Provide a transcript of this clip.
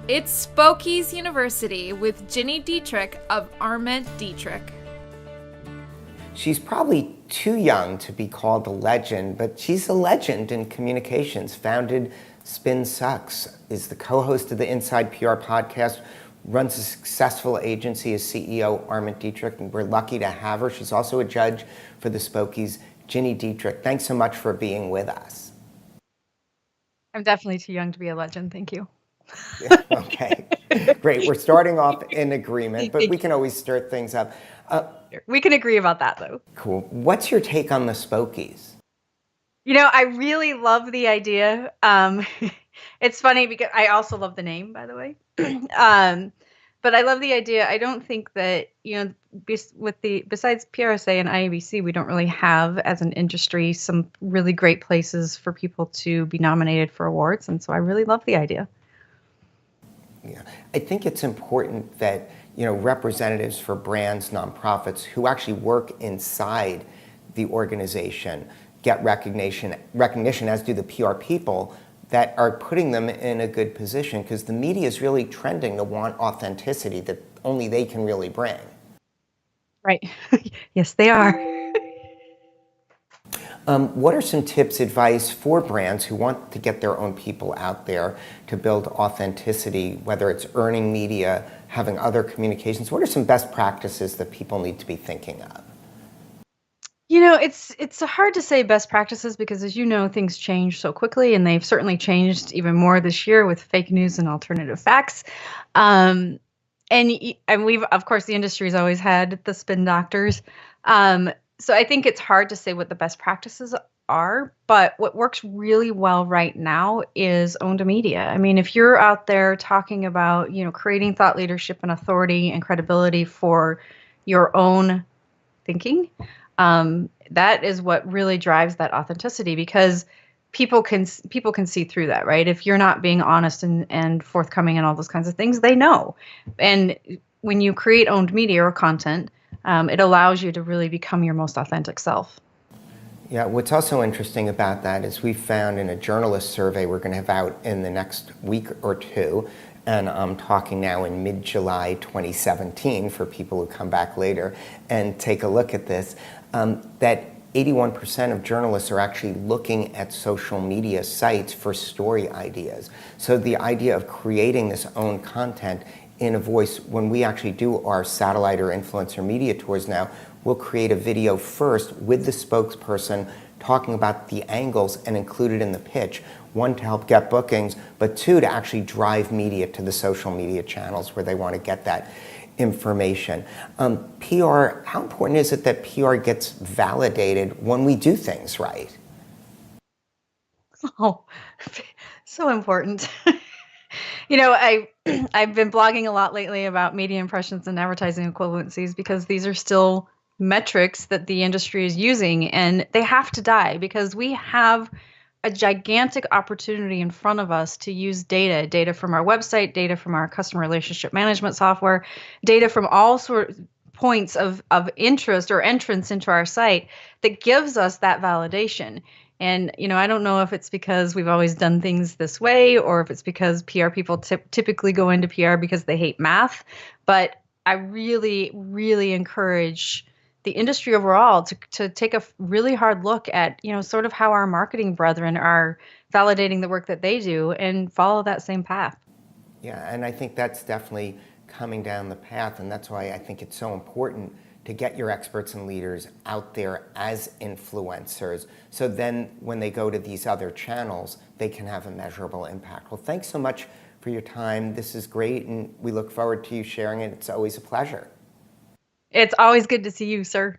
It's SPOKEies University with Gini Dietrich of Arment Dietrich. She's probably too young to be called a legend, but she's a legend in communications. Founded Spin Sucks, is the co-host of the Inside PR podcast, runs a successful agency as CEO, Arment Dietrich, and we're lucky to have her. She's also a judge for the SPOKEies. Gini Dietrich, thanks so much for being with us. I'm definitely too young to be a legend. Thank you. Okay, great. We're starting off in agreement, but we can always stir things up. We can agree about that, though. Cool. What's your take on the SPOKEies? You know, I really love the idea. It's funny because I also love the name, by the way. But I love the idea. I don't think that, besides PRSA and IABC, we don't really have, as an industry, some really great places for people to be nominated for awards. And so I really love the idea. Yeah, I think it's important that, representatives for brands, nonprofits who actually work inside the organization get recognition, as do the PR people that are putting them in a good position, because the media is really trending to want authenticity that only they can really bring. Right. Yes, they are. What are some tips, advice for brands who want to get their own people out there to build authenticity, whether it's earning media, having other communications? What are some best practices that people need to be thinking of? It's hard to say best practices because, as you know, things change so quickly, and they've certainly changed even more this year with fake news and alternative facts. And we've, of course, the industry's always had the spin doctors. So I think it's hard to say what the best practices are, but what works really well right now is owned media. I mean, if you're out there talking about, creating thought leadership and authority and credibility for your own thinking, that is what really drives that authenticity, because people can see through that, right? If you're not being honest and forthcoming and all those kinds of things, they know. And when you create owned media or content, it allows you to really become your most authentic self. Yeah, what's also interesting about that is we found in a journalist survey we're going to have out in the next week or two, and I'm talking now in mid-July 2017 for people who come back later and take a look at this, that 81% of journalists are actually looking at social media sites for story ideas. So the idea of creating this own content in a voice, when we actually do our satellite or influencer media tours now, we'll create a video first with the spokesperson talking about the angles and include it in the pitch. One, to help get bookings, but two, to actually drive media to the social media channels where they want to get that information. PR, how important is it that PR gets validated when we do things right? Oh, so important. I've been blogging a lot lately about media impressions and advertising equivalencies, because these are still metrics that the industry is using, and they have to die, because we have a gigantic opportunity in front of us to use data from our website, data from our customer relationship management software, data from all sorts of points of interest or entrance into our site that gives us that validation. And, I don't know if it's because we've always done things this way, or if it's because PR people typically go into PR because they hate math. But I really, really encourage the industry overall to take a really hard look at, sort of how our marketing brethren are validating the work that they do and follow that same path. Yeah, and I think that's definitely coming down the path, and that's why I think it's so important to get your experts and leaders out there as influencers, so then when they go to these other channels, they can have a measurable impact. Well, thanks so much for your time. This is great, and we look forward to you sharing it. It's always a pleasure. It's always good to see you, sir.